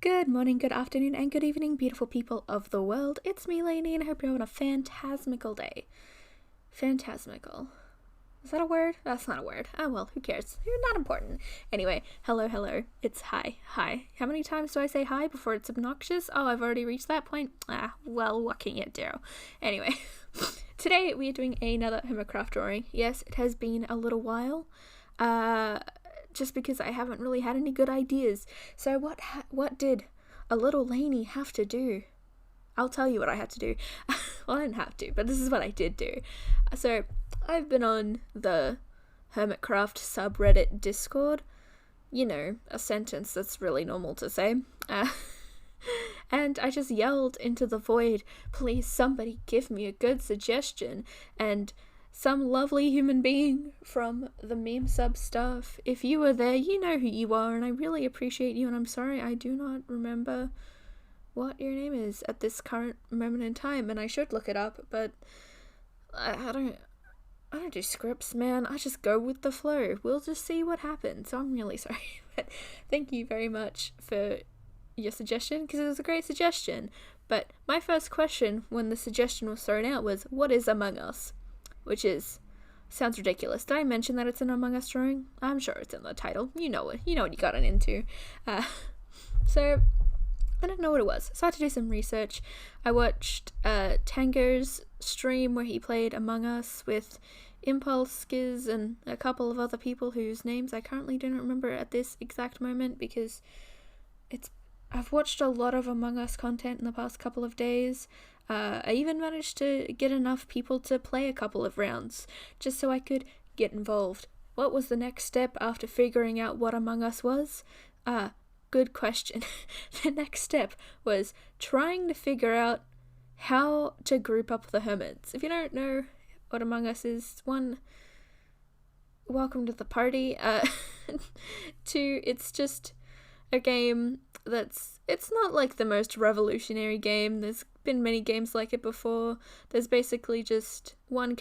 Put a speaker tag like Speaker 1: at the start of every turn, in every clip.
Speaker 1: Good morning, good afternoon, and good evening, beautiful people of the world. It's me, Lainey, and I hope you're having a phantasmical day. Phantasmical. Is that a word? That's not a word. Oh well, who cares? You're not important. Anyway, hello. It's hi. How many times do I say hi before it's obnoxious? Oh, I've already reached that point. Well, what can you do? Anyway, today we are doing another HERMITCRAFT drawing. Yes, it has been a little while. Just because I haven't really had any good ideas. So what did a little Lainey have to do? I'll tell you what I had to do. Well, I didn't have to, but this is what I did do. So I've been on the HERMITCRAFT subreddit Discord. You know, a sentence that's really normal to say. And I just yelled into the void, please somebody give me a good suggestion. And some lovely human being from the meme sub stuff, if you were there, you know who you are, and I really appreciate you, and I'm sorry I do not remember what your name is at this current moment in time, and I should look it up, but I don't do scripts, man. I just go with the flow. We'll just see what happens. So I'm really sorry, but thank you very much for your suggestion, because it was a great suggestion. But my first question when the suggestion was thrown out was, what is Among Us? Which sounds ridiculous. Did I mention that it's an Among Us drawing? I'm sure it's in the title. You know it. You know what you gotten into. So I didn't know what it was. So I had to do some research. I watched Tango's stream where he played Among Us with Impulse, Skiz, and a couple of other people whose names I currently don't remember at this exact moment because I've watched a lot of Among Us content in the past couple of days. I even managed to get enough people to play a couple of rounds, just so I could get involved. What was the next step after figuring out what Among Us was? Good question. The next step was trying to figure out how to group up the hermits. If you don't know what Among Us is, one, welcome to the party. Two, it's just a game it's not like the most revolutionary game. There's been many games like it before. There's basically just one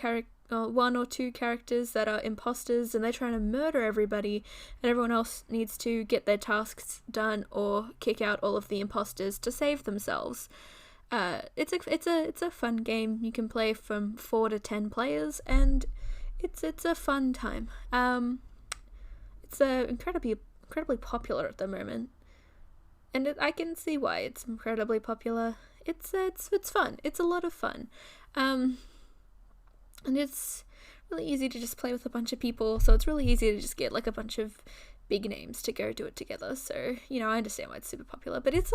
Speaker 1: or two characters that are imposters and they're trying to murder everybody, and everyone else needs to get their tasks done or kick out all of the imposters to save themselves. It's a fun game. You can play from 4 to 10 players, and it's a fun time. It's incredibly popular at the moment. And I can see why it's incredibly popular. It's fun. It's a lot of fun. And it's really easy to just play with a bunch of people, so it's really easy to just get like a bunch of big names to go do it together. So, you know, I understand why it's super popular, but it's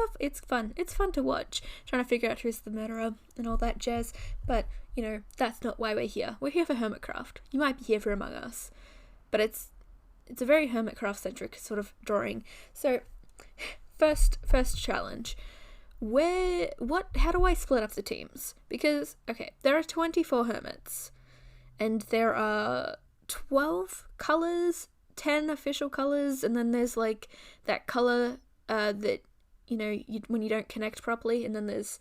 Speaker 1: fun. It's fun to watch, trying to figure out who's the murderer and all that jazz. But, you know, that's not why we're here. We're here for HERMITCRAFT. You might be here for Among Us, but it's a very HERMITCRAFT-centric sort of drawing. So First challenge. How do I split up the teams? Because, okay, there are 24 hermits, and there are 12 colors, 10 official colors, and then there's like that color that, you know, when you don't connect properly, and then there's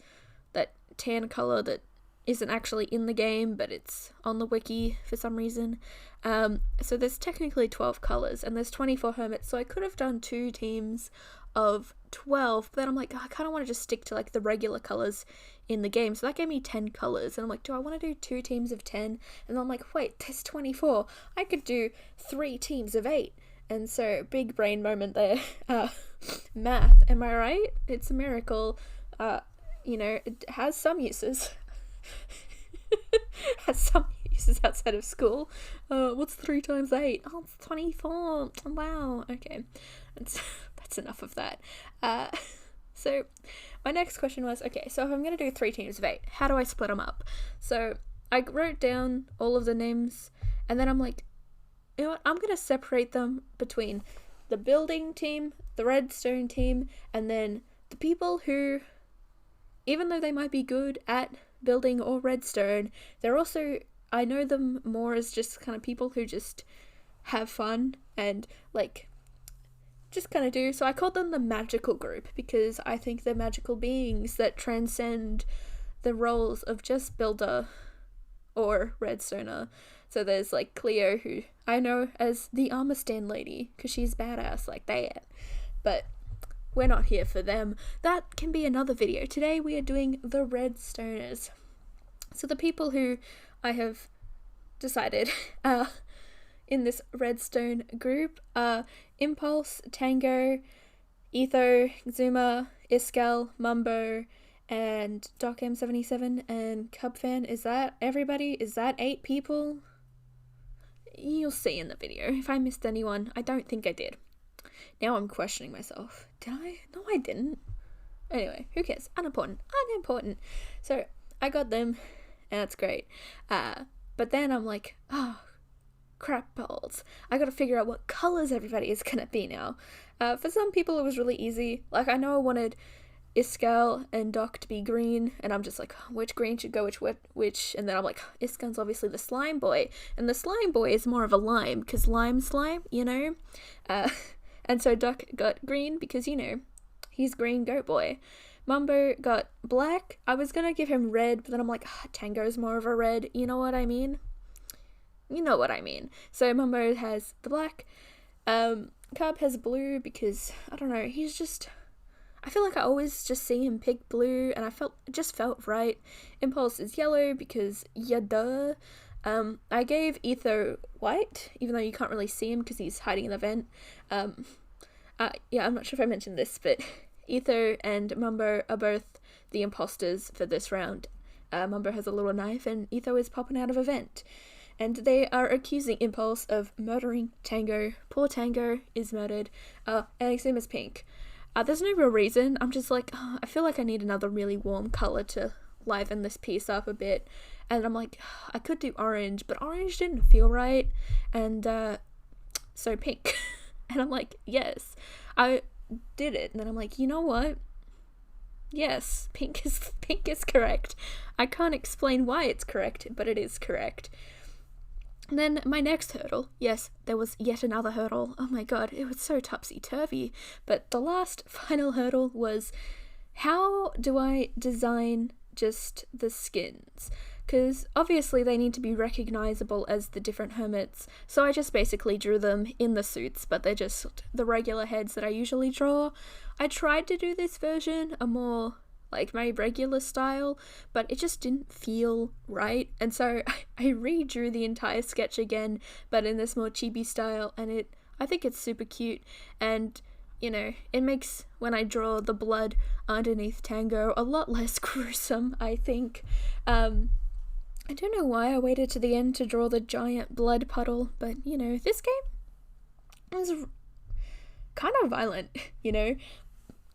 Speaker 1: that tan color that isn't actually in the game, but it's on the wiki for some reason. So there's technically 12 colors, and there's 24 hermits, so I could have done 2 teams of 12, but then I'm like, I kind of want to just stick to like the regular colors in the game, so that gave me 10 colors, and I'm like, do I want to do 2 teams of 10? And then I'm like, wait, there's 24, I could do 3 teams of 8, and so big brain moment there. Math, am I right? It's a miracle. You know, it has some uses. Has some uses outside of school. What's 3 times 8? Oh, it's 24. Wow. Okay, that's enough of that. So my next question was, okay, so if I'm gonna do 3 teams of 8, how do I split them up? So I wrote down all of the names, and then I'm like, you know what? I'm gonna separate them between the building team, the redstone team, and then the people who, even though they might be good at building or redstone, they're also, I know them more as just kind of people who just have fun and like just kind of do. So I called them the magical group because I think they're magical beings that transcend the roles of just builder or redstoner. So there's like Cleo, who I know as the armor stand lady because she's badass like that. But we're not here for them. That can be another video. Today we are doing the Redstoners. So the people who I have decided in this Redstone group are Impulse, Tango, Etho, Xuma, Iskel, Mumbo, and Doc M77 and Cubfan. Is that everybody? Is that 8 people? You'll see in the video. If I missed anyone, I don't think I did. Now I'm questioning myself. Did I? No, I didn't. Anyway, who cares? Unimportant. So I got them, and that's great. But then I'm like, oh, crap balls. I gotta figure out what colors everybody is gonna be now. For some people it was really easy. Like, I know I wanted Iskel and Doc to be green, and I'm just like, which green should go which, and then I'm like, Iskel's obviously the slime boy, and the slime boy is more of a lime, because lime slime, you know? And so Doc got green, because, you know, he's green goat boy. Mumbo got black. I was gonna give him red, but then I'm like, Tango's more of a red, you know what I mean? You know what I mean. So Mumbo has the black. Cub has blue because, I don't know, he's just, I feel like I always just see him pick blue, and it just felt right. Impulse is yellow because, yeah, duh. I gave Etho white, even though you can't really see him because he's hiding in the vent. Yeah, I'm not sure if I mentioned this, but Etho and Mumbo are both the imposters for this round. Mumbo has a little knife, and Etho is popping out of a vent. And they are accusing Impulse of murdering Tango. Poor Tango is murdered. And Xuma's pink. There's no real reason. I'm just like, I feel like I need another really warm colour to liven this piece up a bit. And I'm like, I could do orange, but orange didn't feel right. And so pink. And I'm like, yes, I did it. And then I'm like, you know what? Yes, pink is correct. I can't explain why it's correct, but it is correct. And then my next hurdle, yes, there was yet another hurdle. Oh my god, it was so topsy-turvy. But the last final hurdle was, how do I design just the skins? Because obviously they need to be recognizable as the different hermits, so I just basically drew them in the suits, but they're just the regular heads that I usually draw. I tried to do this version a more like my regular style, but it just didn't feel right, and so I redrew the entire sketch again, but in this more chibi style, and I think it's super cute, and you know, it makes when I draw the blood underneath Tango a lot less gruesome, I think. I don't know why I waited to the end to draw the giant blood puddle, but you know, this game is kind of violent, you know?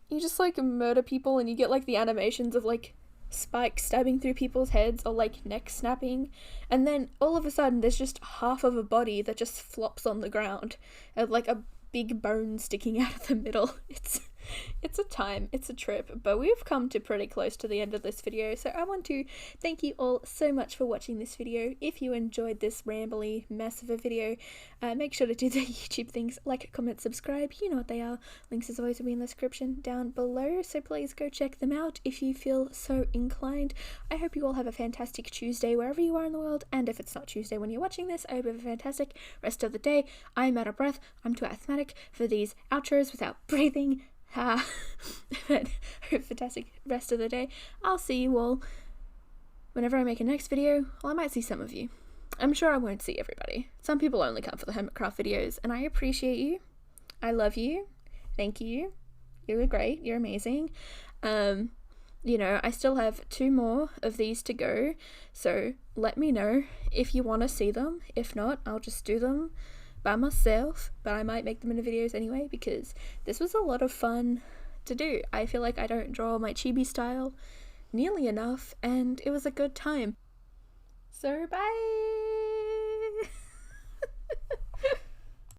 Speaker 1: You just like murder people and you get like the animations of like spikes stabbing through people's heads or like neck snapping, and then all of a sudden there's just half of a body that just flops on the ground and like a big bone sticking out of the middle. It's a trip, but we've come to pretty close to the end of this video, so I want to thank you all so much for watching this video. If you enjoyed this rambly mess of a video, make sure to do the YouTube things, like, comment, subscribe, you know what they are. Links as always will be in the description down below, so please go check them out if you feel so inclined. I hope you all have a fantastic Tuesday wherever you are in the world, and if it's not Tuesday when you're watching this, I hope you have a fantastic rest of the day. I'm out of breath, I'm too asthmatic for these outros without breathing. But fantastic rest of the day. I'll see you all whenever I make a next video. Well, I might see some of you. I'm sure I won't see everybody. Some people only come for the HERMITCRAFT videos, and I appreciate you. I love you. Thank you. You're great. You're amazing. You know, I still have 2 more of these to go, so let me know if you want to see them. If not, I'll just do them by myself, but I might make them into videos anyway, because this was a lot of fun to do. I feel like I don't draw my chibi style nearly enough, and it was a good time. So bye!